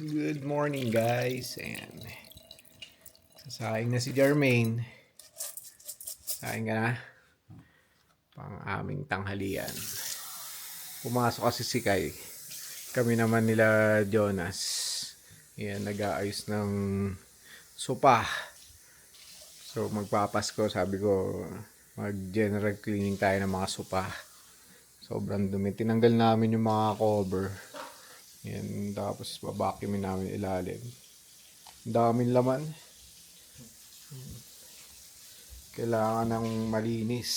Good morning guys, and sasaing na si Jermaine. Saing ka na pang aming tanghalian. Pumasok kasi si Kai. Kami naman nila Jonas. Yan, nag-aayos ng sopa. So magpapasko, sabi ko mag general cleaning tayo ng mga sopa. Sobrang dumi. Tinanggal namin yung mga cover. Yan, tapos babacuumin namin ilalim. Ang daming laman. Kailangan ng malinis.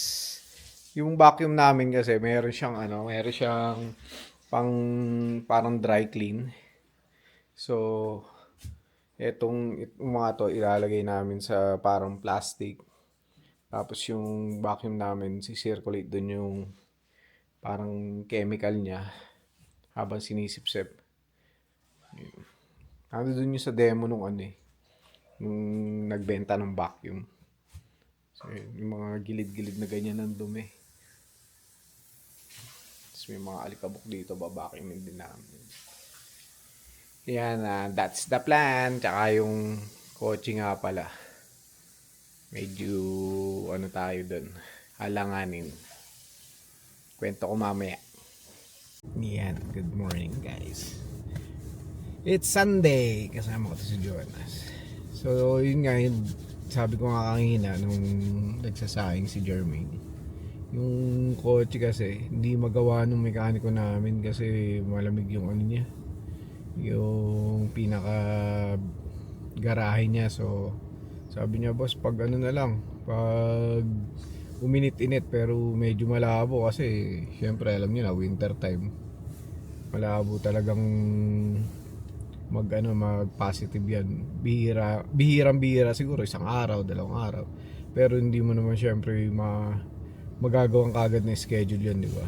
Yung vacuum namin kasi meron siyang parang dry clean. So itong mga to ilalagay namin sa parang plastic. Tapos yung vacuum namin si-circulate dun yung parang chemical niya habang sinisipsip. Ano dun yung sa demo nung nung nagbenta ng vacuum. So, yung mga gilid-gilid na ganyan ng dumi. Tapos may mga alikabok dito, babacuumin din namin. Yan, that's the plan. Tsaka yung kotse nga pala. Medyo, tayo dun. Alanganin. Kwento ko mamaya. Yan, good morning guys. It's Sunday. Kasama ko to si Jonas. So, yun nga, sabi ko nga kanina nung nagsasaing si Jermaine. Yung kotse kasi, hindi magawa nung mekaniko namin kasi malamig yung niya. Yung pinaka garahe niya. So, sabi niya, boss, pag na lang, pag uminit-init pero medyo malabo kasi syempre alam niyo na winter time. Malabo talagang mag positive yan. Bihirang-bihira siguro isang araw, dalawang araw. Pero hindi mo naman syempre magagawang kagad na schedule yun, di ba?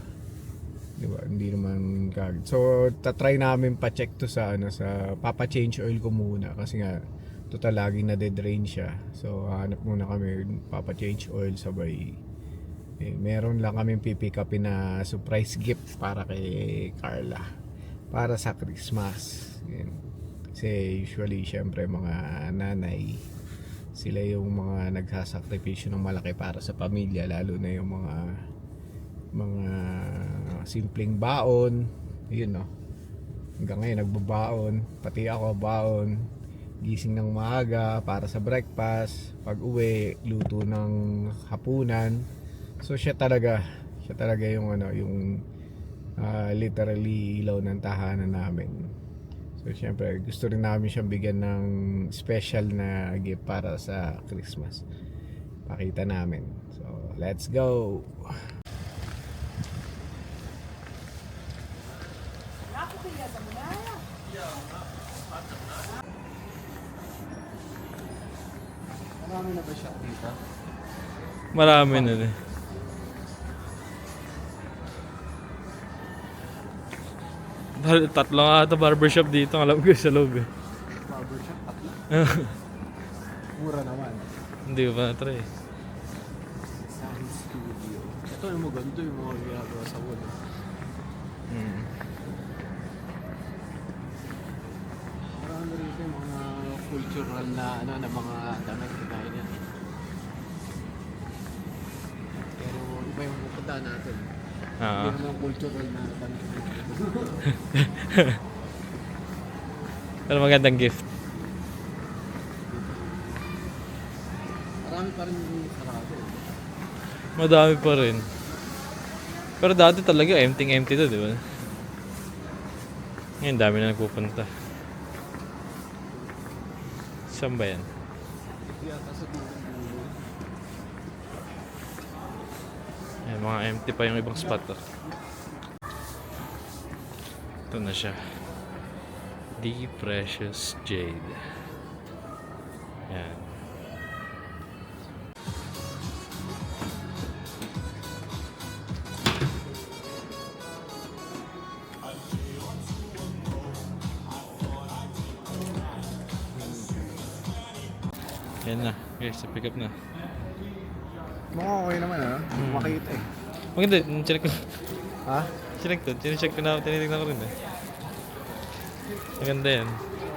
Di ba? Hindi naman kagad. So, tatry namin pa-check to sa papa-change oil ko muna kasi nga total laging na-dedrain siya. So hanap muna kami papa-change oil sabay. Meron lang kaming pipick upin na surprise gift para kay Carla para sa Christmas. Yan. Kasi usually syempre mga nanay sila yung mga nagsasakripisyo ng malaki para sa pamilya, lalo na yung mga simpleng baon. Yun no. Hanggang ngayon nagbabaon, pati ako baon. Gising ng maaga para sa breakfast, pag uwi luto ng hapunan. So siya talaga yung yung literally ilaw ng tahanan namin. So syempre gusto rin namin siyang bigyan ng special na gift para sa Christmas. Pakita namin. So let's go. Marami na ba siya dito? Marami na eh. Tatlo nga ata barbershop dito. Alam ko sa loob eh. Barbershop? Mura naman. Hindi ko pa na-try. Science Studio. Ito yung maganda yung mga ginagawa sa wall. Marami rito yung mga cultural na mga damit kaya niya. Pero iba yung pupunta natin. Hindi naman cultural na damit. Pero magandang gift. Marami pa rin yung sarado. Madami pa rin. Pero dati talaga empty to, di ba? Ngayon dami na nagpupunta. Saan ba yan? Yata sa dulo. Ayan, mga empty pa yung ibang spot. Ito na siya. The Precious Jade. Ayan. Ayan na. Guys, pick up na. Mukhang okay naman makita eh. Maganda, check ko. Ha? Check ko. Check ko na, tinitignan ko rin eh. Maganda yan.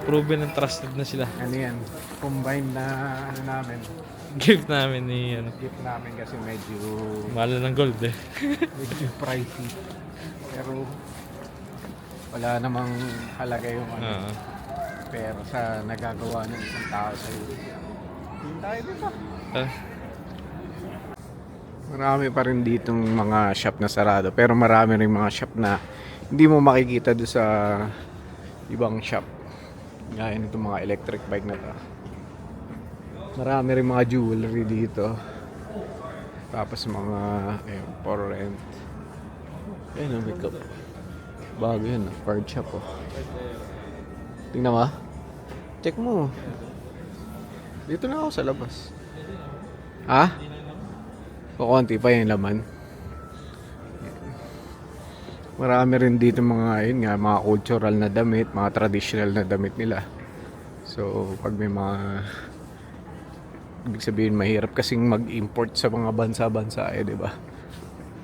proven and trusted na sila. Ano yan? Combined na ano namin. Gift namin ni ano. Gift namin kasi medyo Mahal ng gold eh. medyo pricey. Pero wala namang halaga yung ano. Oo. Pero sa nagagawa ng isang tao sa'yo. Yun tayo dito. Ah, Marami pa rin ditong mga shop na sarado. Pero marami rin mga shop na hindi mo makikita doon sa ibang shop. Gaya nitong mga electric bike na to. Marami rin mga jewelry dito. Tapos mga for rent. Ayun, may cup. Bago yun, card shop oh. Tingnan mo. Check mo. Dito na ako sa labas. Ha? Kukunti pa yung laman. Marami rin dito mga yun nga, mga cultural na damit, mga traditional na damit nila. So, pag may mga ibig sabihin mahirap kasing mag-import sa mga bansa-bansa di ba?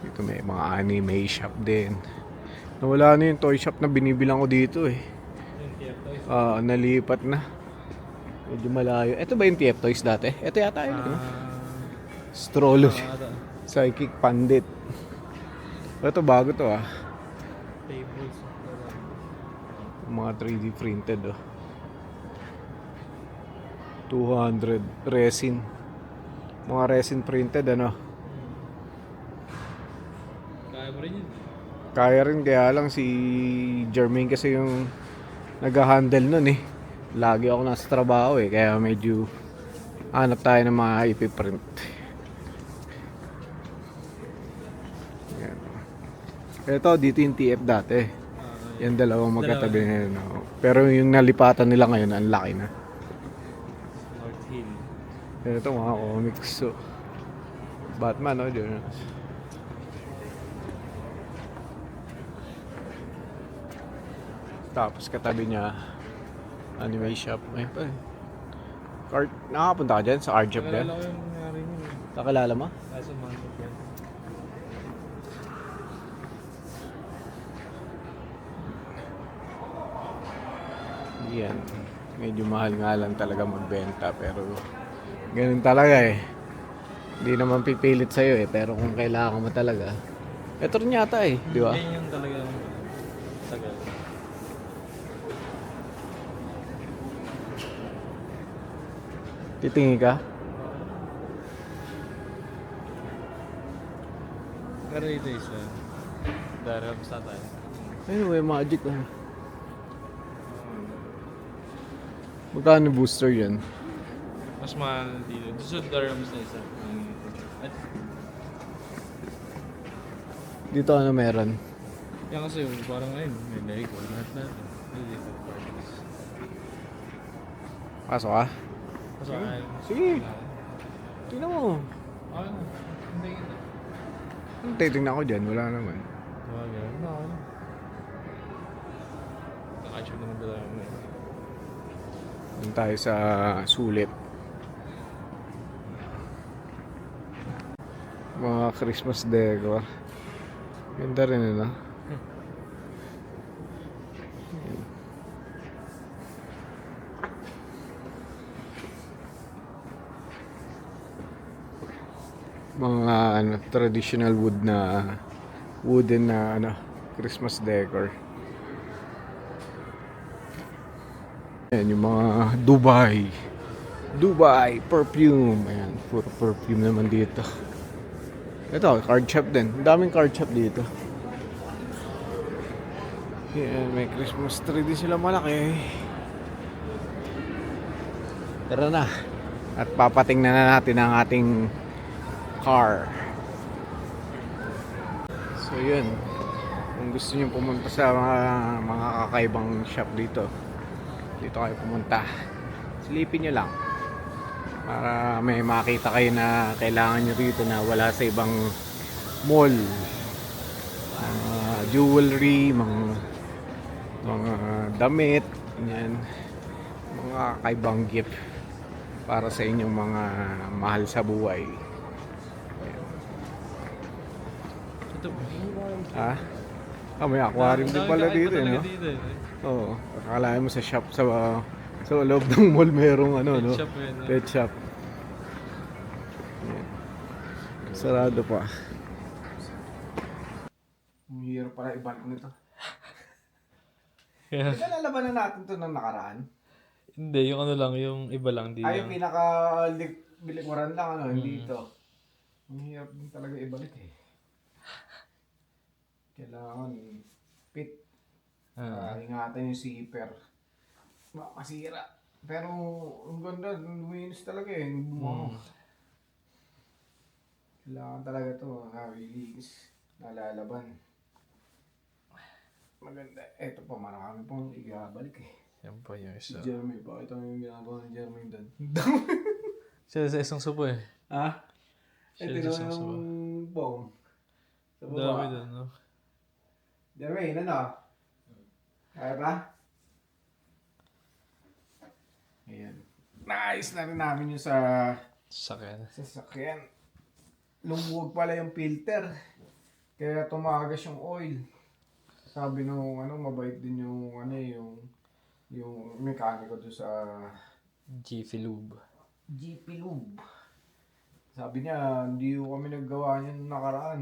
Dito may mga anime shop din. Nawala na yung toy shop na binibilang ko dito eh. Nalipat na. Medyo malayo. Ito ba yung TF Toys dati? Ito yata yun. Stroller. Psychic Pandit. Ito bago to tables. Mga 3D printed 200 resin. Mga resin printed Kaya mo rin yun. Kaya rin kaya lang si Jermaine kasi yung nag-handle nun Lagi ako nasa trabaho kaya medyo hanap tayo ng mga ipiprint. Yan. Ito dito yung TF dati. Yan dalawang magkatabi na yun. Pero yung nalipatan nila ngayon ang laki na. North Hill. Ito mga comics Batman dyan. Tapos katabi niya anime shop. Ay pa Card, nakapunta ka dyan sa art shop din? Nakalala ko yung nangyari yun. Nakalala mo? Nasa Mantok yan. Yan. Medyo mahal nga lang talaga magbenta pero ganun talaga Hindi naman pipilit sa'yo pero kung kailangan mo talaga. Ito rin yata di ba? Yan yung talagang tagal. Titingin ka? Pero ito isa. Darab sa tayo. Anyway, magic Magkano booster yan? Mas mahal dito. Dito sa Darams na isa. At Dito meron? yan kasi yung parang ayun. May Lego. Lahat. Dito. Pasok ka? Kasi ayun. Sige. Tingnan mo. Okay na. Hindi kita. Titingnan ko dyan. Wala naman. Mga ganun. Okay na. Nakachip naman talaga mo Doon tayo sa sulit. Mga Christmas decor. Ganda rin mga traditional wooden na Christmas decor. Ayan yung mga Dubai perfume. Ayan, puro perfume naman dito. Ito, card shop din. Ang daming card shop dito. Ayan, may Christmas tree din sila malaki. Tara na. At papatingnan na natin ang ating car. So yun. Kung gusto niyo pumunta sa mga kakaibang shop dito kayo pumunta. Silipin nyo lang para may makita kayo na kailangan nyo rito na wala sa ibang mall. Jewelry, mga damit, yan, mga kakaibang gift para sa inyong mga mahal sa buhay. Ito. Ha? May aquarium din pala Nakakaiba dito, eh, talaga no? dito eh. Oo. Akala mo sa shop sa loob ng mall merong ano, no? Pet shop eh, no? Pet shop. Ayan. Sarado pa. Ang hirap pala ibalik nito. Kaya, Di ba nalabanan natin to nung nakaraan? hindi, yung ano lang, yung iba lang, di Ay, yung lang. bilikuran lang, ano, hindi ito. Ang hirap din talaga ibalik eh. Kailangan fit. Ingatan yung zipper. Masira. Pero ang ganda, luminis talaga eh. Kailangan talaga ito, nakalinis, nalalaban. Maganda. Eto pa, marami pang igabalik eh. Yan pa yung Si isa. Jeremy, bakit ang yung ginagawa ni Jeremy doon? Siya sa isang supo eh. Ha? Siya Ito sa na isang supo. yung bong. Sa Dami baba. doon, no? Jeremy, ano? Kaya ba? Ayan. Nice na rin namin yung sa Sakyan. sasakyan. Lumuwag pala yung filter. Kaya tumagas yung oil. Sabi nung mabait din yung yung mekaniko doon sa Jiffy Lube. GP Lube. Sabi niya, hindi ko kami naggawa niyan nung nakaraan.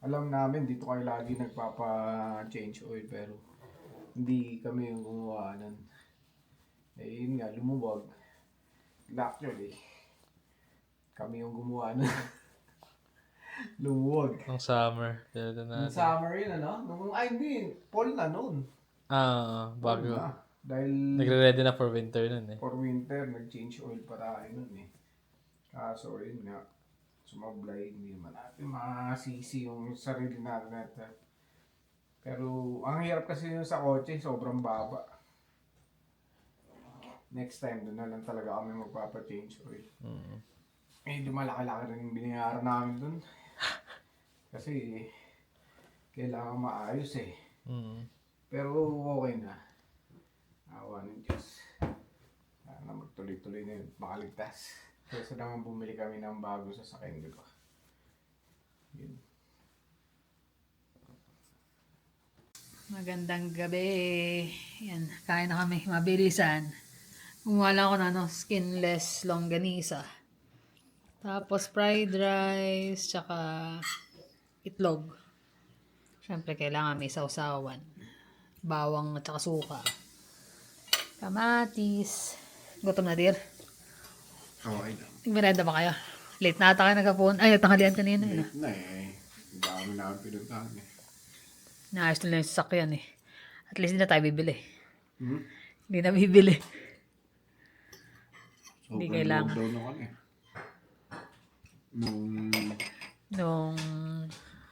Alam namin, dito kayo lagi nagpapa-change oil, pero hindi kami yung gumawa nun. Eh, yun nga, lumuwag. Actually, kami yung gumawa nun. Lumuwag. Nung summer. Dito Nung na. summer yun, hindi, fall na nun. Fall Bago. na. Dahil Nagre-ready na for winter nun eh. for winter, nag-change oil pa tayo nun eh. Kaso, yun nga, sumablay, hindi naman natin masisi yung sarili natin. Pero, ang hirap kasi yun sa kotse, sobrang baba. Next time, doon na lang talaga kami magpapa-change oil. Medyo malaki-laki rin yung binayaran namin doon. Kasi, kailangan maayos eh. Pero, okay na. Awa ng Diyos. Sana magtuloy-tuloy na yun, makaligtas. Kesa naman bumili kami ng bago sa sakyan, di ba? Yun. Magandang gabi. Yan, kain na kami. Mabilisan. Gumawa lang ako ng skinless longganisa. Tapos fried rice, tsaka itlog. Siyempre, kailangan may sausawan. Bawang at tsaka suka. Kamatis. Gutom na, dear? Okay na. Nagmerenda ba kayo? Late na ata kayo nagkapon. Ay, tanghalian kanina. Eh. Late na eh. Ang dami namin pinuntahan eh. Naayos na lang yung sasakyan eh. At least hindi na tayo bibili. Hmm? Hindi na bibili. So, Hindi kailangan. lockdown na kami. Nung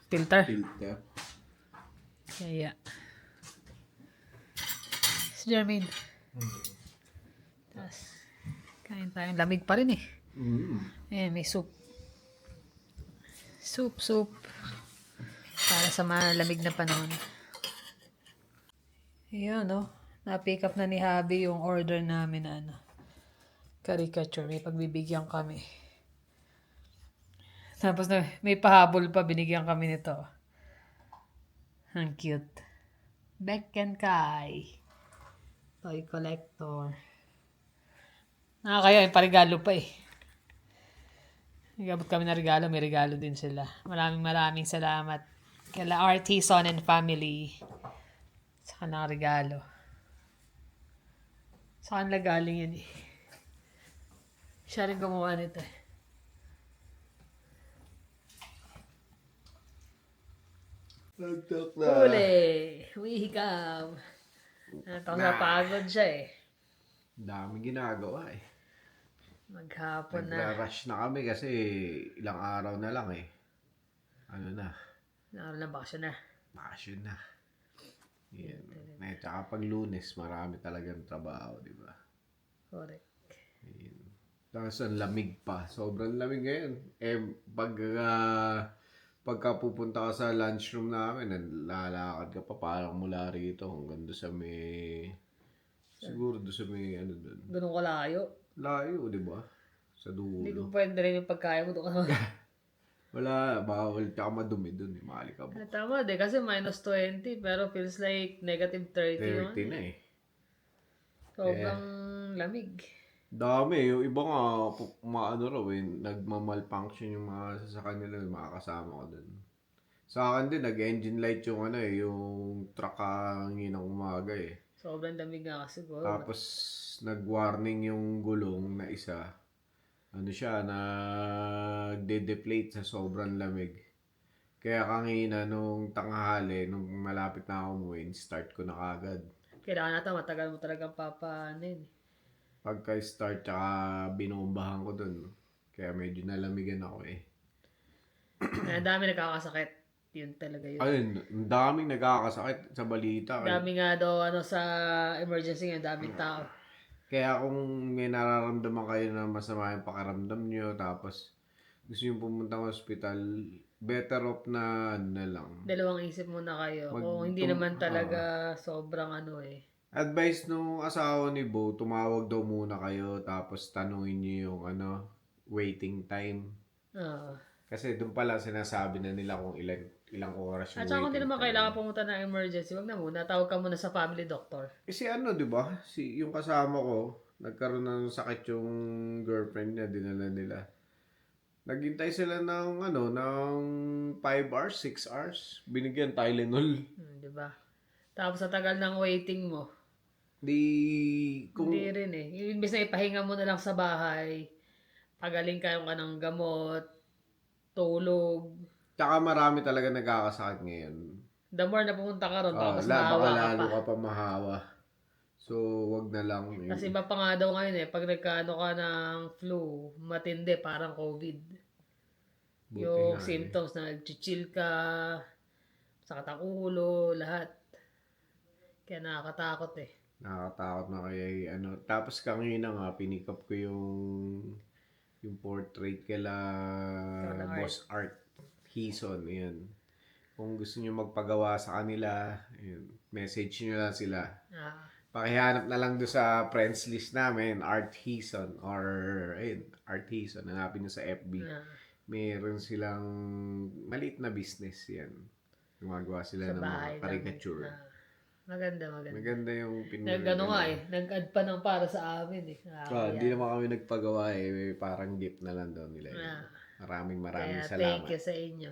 filter. Filter. Kaya. Si Jermaine. Tapos, kain tayong lamig pa rin eh. May soup. Soup. Para sa malamig na panahon. Ayan, no? Na-pick up na ni Habi yung order namin na caricature. May pagbibigyan kami. Tapos na, may pahabol pa. Binigyan kami nito. Ang cute. Beck and Kai. Toy collector. Nakakaya, yung parigalo pa eh. Nagabot kami na regalo, may regalo din sila. Maraming salamat. Kala RT, Son and Family. Sa kanang regalo. Sa kanila galing yan eh. Siya rin gumawa nito eh. Nagtak na. Huli! Wihikaw! Napagod siya eh. Dami ginagawa eh. Maghapon na. Nagra-rush na kami kasi ilang araw na lang eh. Ano na, Naroon na bakasyon na. bakasyon na. Yan. Eh, tsaka pag Lunes, marami talagang trabaho, di ba? Correct. Tapos ang lamig pa. Sobrang lamig ngayon. Eh, pagka pupunta ka sa lunchroom namin, lalakad ka pa parang mula rito hanggang doon sa may... Siguro doon sa may ano doon. Ganun kalayo. Layo, di ba? Sa Hindi dulo. ko pwede rin yung pagkain mo doon ka. Wala, bawal. Tsaka madumi dun eh. Maalikabok. Tama din, kasi -20, pero feels like -30 yung 30 na eh. sobrang lamig. Dami. Yung iba nga, maano raw eh. Nagmamalfunction yung mga sasakyan nila. Yung mga kasama ko dun. Sa akin din, nag-engine light yung ano eh. Yung truck ng umaga eh. Sobrang lamig nga kasi siguro. Tapos, nag-warning yung gulong na isa. Ano siya, nagde-deflate sa sobrang lamig. Kaya kanina nung tanghali, nung malapit na ako umuwi, start ko na kagad. Kailangan natin matagal mo talagang papaanin. Pagka-start, tsaka binombahan ko dun. Kaya medyo nalamigan ako eh. Kaya ang dami nagkakasakit. Yun talaga yun. Ayun, ang daming nagkakasakit sa balita. Dami nga daw sa emergency nga, daming tao. Kaya kung may nararamdaman kayo na masama yung pakiramdam nyo, tapos gusto nyo pumunta ng hospital, better off na ano na lang. Dalawang isip muna kayo. Kung hindi naman talaga sobrang ano eh. Advice nung asawa ni Bo, tumawag daw muna kayo, tapos tanungin nyo yung waiting time. Oo. Kasi doon pala sinasabi na nila kung ilang oras yung At saka kung hindi waiting naman time. kailangan pumunta ng emergency, wag na muna. Tawag ka muna sa family doctor. Kasi di ba? Yung kasama ko, nagkaroon ng sakit yung girlfriend niya, dinala nila. Naghintay sila ng ng 5 hours, 6 hours. Binigyan Tylenol. Di ba? Tapos sa tagal ng waiting mo, Kung hindi rin eh. Imbis na ipahinga mo na lang sa bahay, pagaling kayo ka ng gamot, tulog. Tsaka marami talaga nagkakasakit ngayon. The more na pumunta ka ron, tapos Baka mahawa ka lalo pa. ka pa mahawa. So, wag na lang. Kasi iba pa nga daw ngayon eh, pag nagkaano ka ng flu, matindi, parang COVID. Buti Yung nga symptoms na nag-chill ka, sakit ang ulo, lahat. Kaya nakakatakot eh. Nakakatakot na kaya Tapos kanina nga, pinick up ko yung portrait kala Boss Art Hison. Yan. Kung gusto niyo magpagawa sa kanila, yun, message niyo lang sila. Pakihanap na lang doon sa friends list namin, Art Hison or Art Hison. Hanapin niyo sa FB. Meron silang maliit na business yan. Gumagawa sila ng mga caricature. Maganda. Maganda yung Nag-ano nga eh, nag-add pa ng para sa amin eh. Hindi naman kami nagpagawa eh. Parang gift na lang daw nila yun. Maraming Kaya salamat. thank you sa inyo.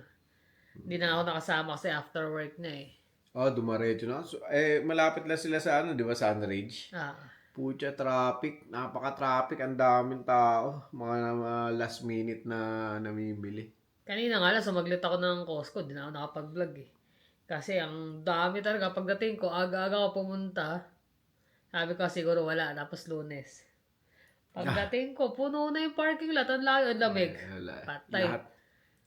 Hindi na ako nakasama kasi after work na eh. Dumaretso na. So, malapit lang sila sa di ba, Sunridge? Pucha, traffic. Napaka-traffic. Ang daming tao. Mga last minute na namimili. Kanina nga lang, sumaglit ako ng Costco. Di na ako nakapag-vlog eh. Kasi ang dami talaga. Pagdating ko, aga-aga ako pumunta. Sabi ko siguro wala. Tapos Lunes. Pagdating ko, puno na yung parking lot. Ang layo, ang lamig. Patay.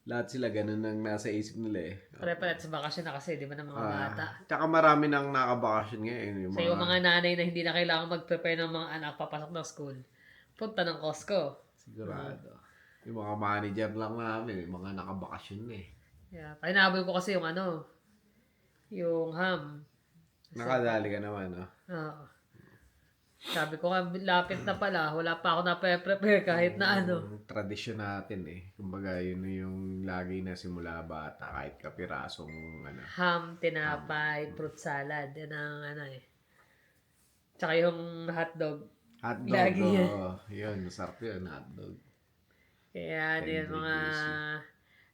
Lahat sila ganun ang nasa isip nila eh. Pare-paret sa bakasyon na kasi, di ba, ng mga bata. Tsaka marami nang nakabakasyon ngayon. Yung mga nanay na hindi na kailangan mag-prepare ng mga anak papasok ng school. Punta ng Costco. Sigurado. Yung mga manager lang namin, yung mga nakabakasyon na eh. Yeah. Pahinabol ko kasi yung yung ham. Nakadali ka naman, no? Oo. Sabi ko, lapit na pala. Wala pa ako na-prepare kahit na Yung tradisyon natin eh. Kumbaga, yun yung lagi na simula bata, kahit kapirasong ham, tinapay, fruit salad. Yan ang eh. Tsaka yung hotdog. Hotdog, Lagi yan. Yun, masarap yun, hotdog. Kaya yun mga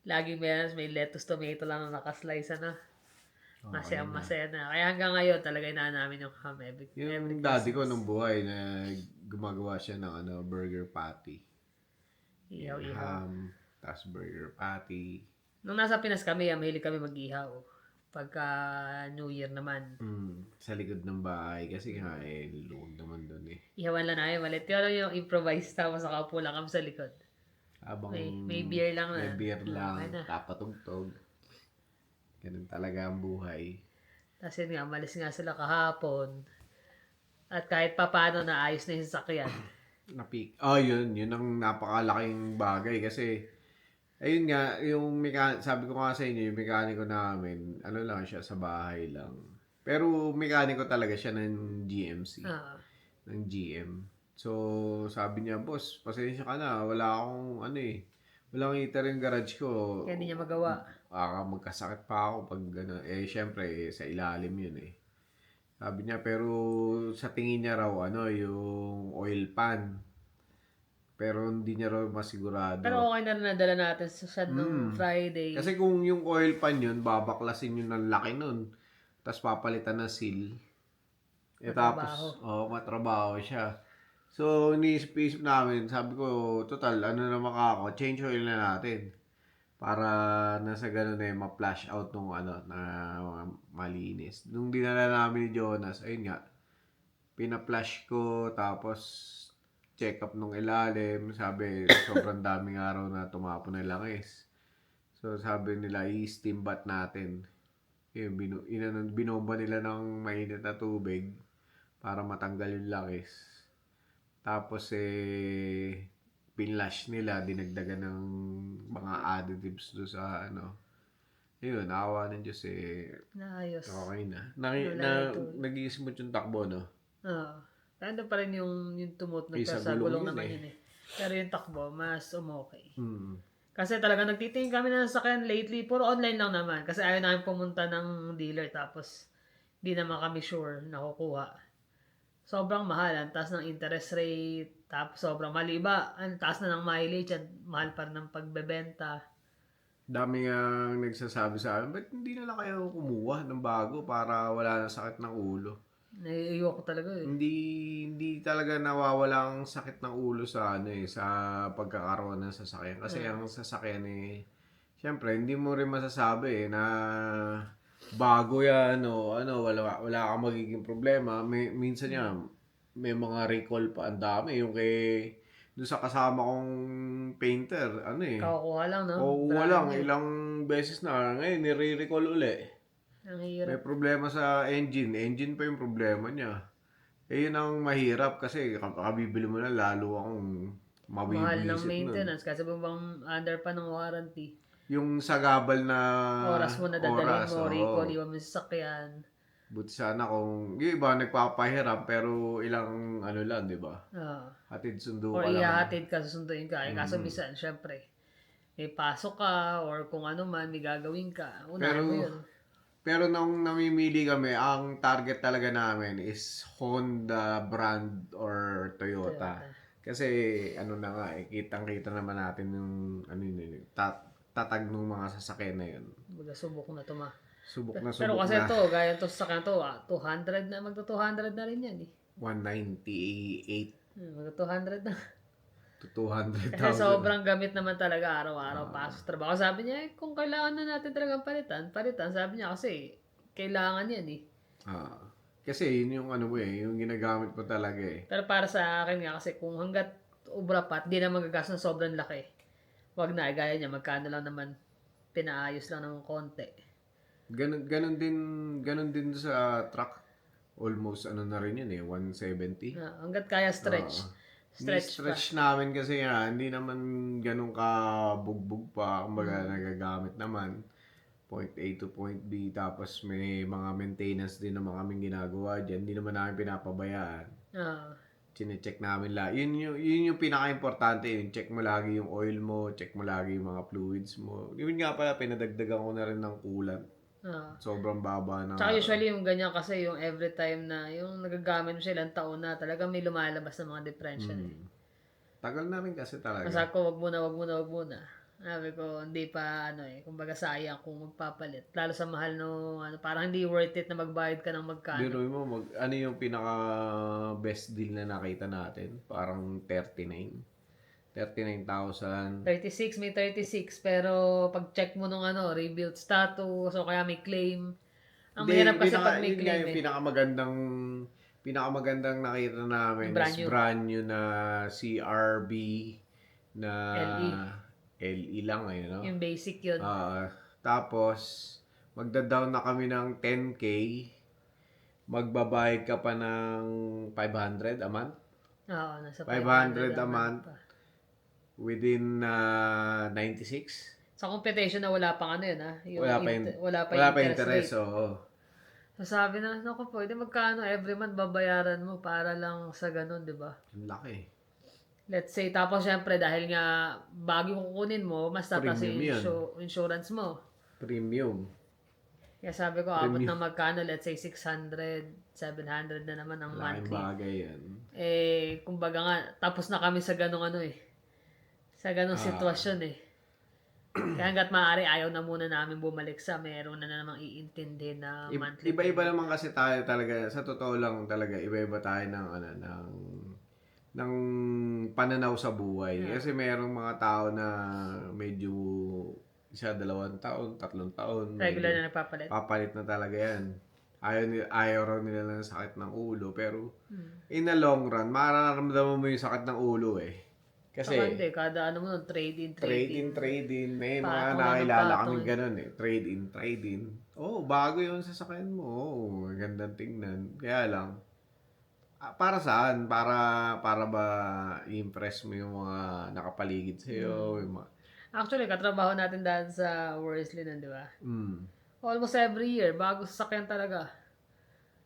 laging may lettuce, tomato lang na nakaslice Masaya na. Kaya hanggang ngayon talaga namin yung ham. Yung daddy ko nung buhay na gumagawa siya ng burger patty. Ihaw. Ham, tas burger patty. Nung nasa Pinas kami, mahilig kami mag-ihaw. Pagka New Year naman. Sa likod ng bahay kasi nga luwag naman doon eh. Ihawan lang namin malit. Pero yung improvise tapos nakaupo lang kami sa likod. Habang May beer lang na. May beer lang, Okay na. tapatugtog. Ganun talaga ang buhay. Tapos yun nga, malis nga sila kahapon. At kahit pa paano naayos na yung sasakyan. Yun ang napakalaking bagay kasi ayun nga, sabi ko nga sa inyo, yung mekaniko namin, lang siya, sa bahay lang. Pero mekaniko talaga siya ng GMC. Ng GM. So, sabi niya, boss, pasensya ka na, wala Walang heater yung garage ko. Kaya hindi niya magawa. Magkasakit pa ako pag ano. Syempre, sa ilalim yun eh. Sabi niya, pero sa tingin niya raw, yung oil pan. Pero hindi niya raw masigurado. Pero okay na rin nadala natin sa shad nung Friday. Kasi kung yung oil pan yun, babaklasin yun ng laki nun. Tapos papalitan ng seal. Tapos, matrabaho siya. So, iniisip namin, sabi ko, total, naman ako, change oil na natin. Para nasa ganun ma-flash out nung na malinis. Nung dinala namin ni Jonas, ayun nga, pina-flash ko, tapos check up nung ilalim. Sabi, sobrang daming araw na tumapon ng langis. So, sabi nila, i-steam bath natin. Binomba nila ng mainit na tubig para matanggal yung langis. Tapos pinlash nila, dinagdagan ng mga additives do sa Yun, awa ng Diyos Naayos. okay na. Nag-i-smooth yung takbo, no? Oo. Ando pa rin yung tumot na Sa sa gulong gulong yun naman eh. yun eh. Pero yung takbo, mas umokay. Hmm. Kasi talaga nagtitingin kami ng sasakyan lately, puro online lang naman. Kasi ayaw namin pumunta ng dealer tapos di naman kami sure na kukuha. Sobrang mahal, ang taas ng interest rate, tapos sobrang mali ba, ang taas na ng mileage at mahal pa rin ng pagbebenta. Dami nga nagsasabi sa akin, ba't hindi na lang kayo kumuha ng bago para wala na sakit ng ulo? Naiiyo ko talaga eh. Hindi talaga nawawala ang sakit ng ulo sa sa pagkakaroon ng sasakyan. Kasi ang sasakyan syempre hindi mo rin masasabi na bago yan o wala kang magiging problema. Minsan may mga recall pa ang dami. Yung doon sa kasama kong painter, Kakukuha lang, no? kukuha lang, ilang beses na. Ngayon, nire-recall uli. Ang hirap. May problema sa engine. Engine pa yung problema niya. Yun ang mahirap kasi kabibili mo na lalo akong Mahal ng mabibisit nun. maintenance kasi bang under pa ng warranty. Yung sagabal na Oras mo na dadalhin mo, oo. recall, iwan mo sa sakyan. Buti sana kung yung iba nagpapahirap pero ilang lang, di ba? Hatid sundo Or ka lang. ihahatid ka, susunduin ka. Kaso minsan, syempre, may pasok ka or kung ano man, may gagawin ka. Unahin mo yun. Pero nung namimili kami, ang target talaga namin is Honda brand or Toyota. Kasi na nga kitang-kita naman natin yung tatag ng mga sasakyan na yun. Baga subok na to ma. Subok na Pero subok kasi na. to, gaya to sa sakyan to, 200 na, magto 200 na rin yan eh. 198 Magto 200 na. to 200,000. Kasi sobrang gamit naman talaga araw-araw pasok trabaho. Sabi niya, kung kailangan na natin talagang palitan. Sabi niya kasi, kailangan yan eh. Kasi yun yung yung ginagamit mo talaga eh. Pero para sa akin nga kasi kung hanggat ubra pa, di na magagas ng sobrang laki. Wag na, gaya niya, magkano lang naman pinaayos lang ng konti. Ganun din sa truck. Almost na rin yun 170. Hanggat kaya stretch. Stretch namin kasi hindi naman ganun ka bugbog pa. Kumbaga nagagamit naman. Point A to point B. Tapos may mga maintenance din naman kaming ginagawa dyan. Hindi naman namin pinapabayaan. Chine-check namin lahat. Yun yung pinaka-importante. Check mo lagi yung oil mo. Check mo lagi yung mga fluids mo. Yun nga pala, pinadagdagan ko na rin ng coolant. Sobrang baba na. Tsaka usually yung ganyan kasi yung every time na yung nagagamit mo siya ilang taon na talagang may lumalabas na mga differential Tagal na rin kasi talaga. Masak ko, wag muna. Sabi ko, hindi pa kumbaga sayang kung magpapalit. Lalo sa mahal no, parang hindi worth it na magbayad ka ng magkano. Biruin mo, ano yung pinaka best deal na nakita natin? Parang 39,000. 36, may 36. Pero pag check mo nung rebuild status o kaya may claim. Ang mahirap kasi pag may claim yung pinakamagandang nakita namin is brand new na CRB na LE lang no? Yung basic yun. Tapos, magda-down na kami ng 10K. Magbabayad ka pa ng 500 a month. Oo, nasa 500 a month. Within 96. Sa competition na wala pang yung wala pa interest, oo. So sabi na, pwede magkano every month babayaran mo para lang sa ganun, di ba? Ang laki. Let's say, tapos syempre dahil nga bago yung kukunin mo, mas tataas yung Premium yan. insurance mo. Premium. Kaya sabi ko, abot ng magkano, let's say 600, 700 na naman ang Laking monthly. bagay yan. Kumbaga nga, tapos na kami sa ganong sa ganong sitwasyon Kaya hanggat maaari, ayaw na muna namin bumalik sa meron na namang iintindi na monthly. Iba-iba naman kasi tayo talaga, sa totoo lang talaga, iba-iba tayo ng pananaw sa buhay. Kasi merong mga tao na medyo 1, 2 taon, 3 taon. Regular na nagpapalit. Papalit na talaga yan. Ayaw raw nila ng sakit ng ulo. Pero in the long run, mararamdaman mo yung sakit ng ulo Kasi Saka hindi, kada ano mo nun, trade-in. trade-in. May mga Patong nakilala ng kami patong. ganun Trade-in. Oh, bago yung sasakyan mo. Oh, magandang tingnan. Kaya lang, para saan? Para ba i-impress mo yung mga nakapaligid sa'yo? Yung mga, Actually, katrabaho natin dahil sa Worsley nun, di ba? mm, Almost every year, bago sasakyan talaga.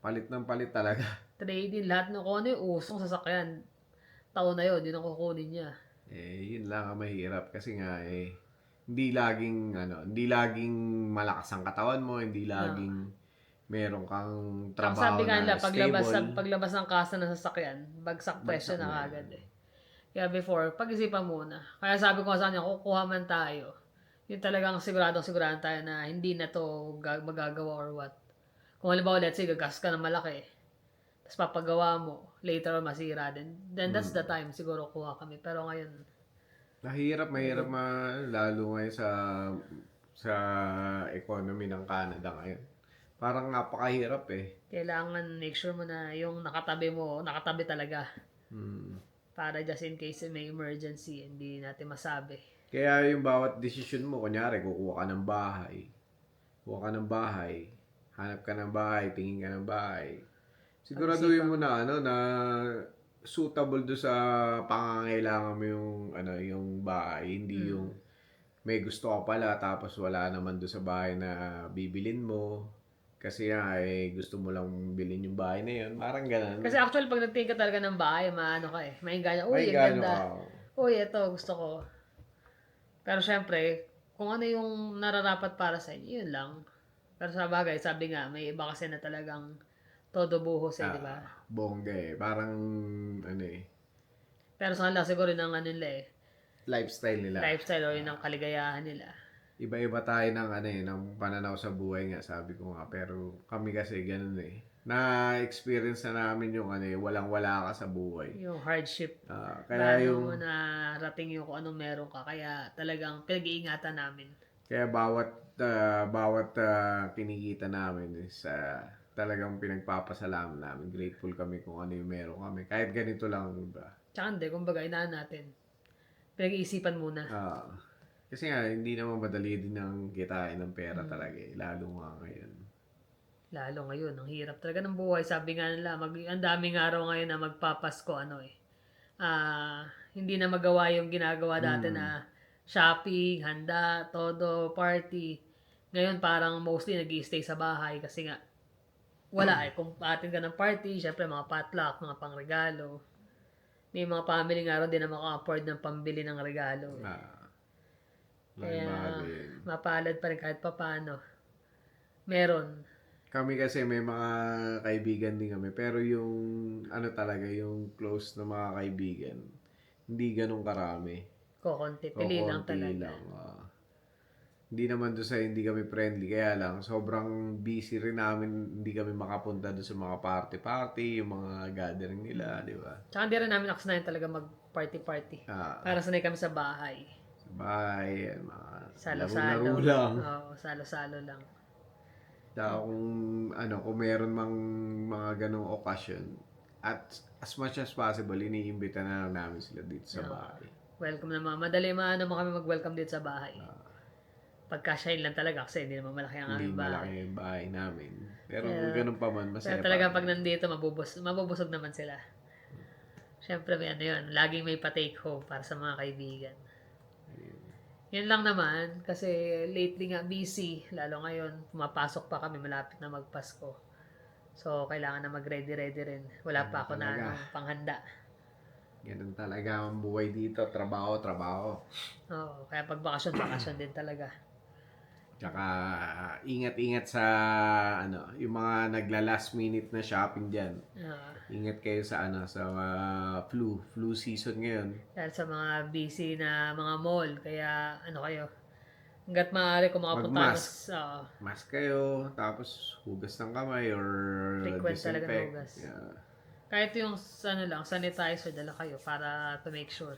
palit ng palit talaga. Trade-in, lahat ng kung ano yung usong sasakyan. Taon na yun, yun ang kukunin niya. Yun lang ang mahirap kasi nga hindi laging malakas ang katawan mo, hindi laging meron kang Tsaka trabaho sabi nga nila, na paglabas, stable. paglabas ng kasa ng sasakyan, bagsak presyo na agad Kaya before, pag-isipan muna. Kaya sabi ko nga sa kanya, kukuha man tayo. Yung talagang sigurado tayo na hindi na to magagawa or what. Kung halimbawa, let's say, gagas ka ng malaki. Tapos papagawa mo, later on masira din. Then that's the time siguro kuha kami. Pero ngayon, Mahirap lalo ngayon sa economy ng Canada ngayon. Parang napakahirap kailangan make sure mo na yung nakatabi talaga. Hmm. Para just in case may emergency, hindi natin masabi. Kaya yung bawat desisyon mo, kunyari, kuha ka ng bahay, hanap ka ng bahay, tingin ka ng bahay. Siguraduhin mo na na suitable do sa pangangailangan mo yung bahay, hindi yung may gusto ka pala tapos wala naman do sa bahay na bibilin mo. Kasi nga, gusto mo lang bilhin yung bahay na yun. Parang ganun. Kasi actually, pag nagtingin ka talaga ng bahay, maano ka maingganyo. Uy, May ang gano ganda. ka. Uy, ito, gusto ko. Pero syempre, kung ano yung nararapat para sa inyo, yun lang. Pero sa bagay, sabi nga, may iba kasi na talagang todo buhos di ba? Bongga Parang, Pero sa kanila, siguro yun ang ano nila lifestyle nila. lifestyle o yun ang kaligayahan nila. Iba-iba tayo ng pananaw sa buhay nga, sabi ko nga. Pero kami kasi ganun Na-experience na namin yung walang-wala ka sa buhay. Yung hardship. Kaya Paano mo narating yung kung anong meron ka. Kaya talagang pinag-iingatan namin. Kaya bawat kinikita namin is talagang pinagpapasalamat namin. Grateful kami kung ano yung meron kami. Kahit ganito lang, diba? Tsaka hindi, kumbaga, inaan natin. Pinag-iisipan muna. Kasi nga, hindi naman madali din ang kitain ng pera talaga lalo nga ngayon. Lalo ngayon, ang hirap talaga ng buhay. Sabi nga nila, ang daming araw ngayon na magpapasko, hindi na magawa yung ginagawa dati na shopping, handa, todo, party. Ngayon parang mostly nag-i-stay sa bahay kasi nga wala Kung atin ka ng party, syempre mga potluck, mga pangregalo. May mga family nga rin din na maka-afford ng pambili ng regalo. Kaya mapalad pa rin kahit papano. Meron. Kami kasi may mga kaibigan din kami. Pero yung talaga, yung close na mga kaibigan, hindi ganun karami. Kokonti. Pili lang talaga. Hindi naman doon sa hindi kami friendly. Kaya lang, sobrang busy rin namin. Hindi kami makapunta doon sa mga party-party, yung mga gathering nila, di ba? Tsaka hindi rin namin aksanayan talaga mag-party-party. Para sanay kami sa bahay. Sa bahay, mga Salo-salo. laro lang. Oo, salo-salo lang. Kung meron mang mga ganong okasyon, at as much as possible, iniimbita na lang namin sila dito sa bahay. Welcome naman. Madali mo kami mag-welcome dito sa bahay. Pagka-shine lang talaga kasi hindi naman malaki ang aming bahay. Hindi malaki yung bahay namin. Pero ganun pa man, masaya Pero talaga pag nandito, mabubusog naman sila. Siyempre may yun. Laging may pa-take home para sa mga kaibigan. Yan lang naman. Kasi lately nga busy. Lalo ngayon, pumapasok pa kami. Malapit na magpasko. So, kailangan na mag-ready rin. Wala pa ako na panghanda. Ganun talaga ang buhay dito. Trabaho, trabaho. Oo, kaya pag bakasyon, bakasyon din talaga. Tsaka ingat-ingat sa yung mga nagla-last minute na shopping diyan. Ah, Ingat kayo sa sa flu season ngayon. dahil sa mga busy na mga mall, kaya ano kayo, hanggat maaari kung makapunta Mag-mask. sa Mask kayo, tapos hugas ng kamay or frequent talaga na disinfect. hugas. Yeah. Kahit yung lang, sanitizer dala kayo para to make sure.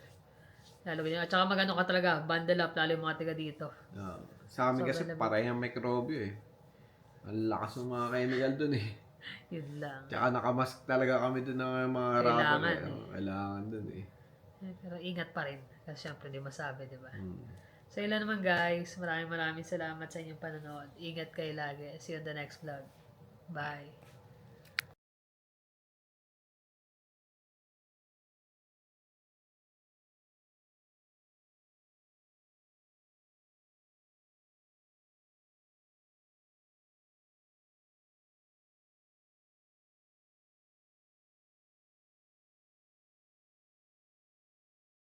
Lalo ganyan. At saka magano ka talaga, bundle up, lalo yung mga taga dito. Sa amin kasi Sobrang lamig. parehong mikrobyo eh. Ang lakas ng mga chemical dun eh. Yun lang. Tsaka nakamask talaga kami dun ng mga Kailangan rapper eh. eh. Kailangan dun eh. Pero ingat pa rin. Kasi syempre, di masabi, di ba? So, ilan naman guys. Maraming salamat sa inyong panonood. Ingat kayo lagi. See you on the next vlog. Bye.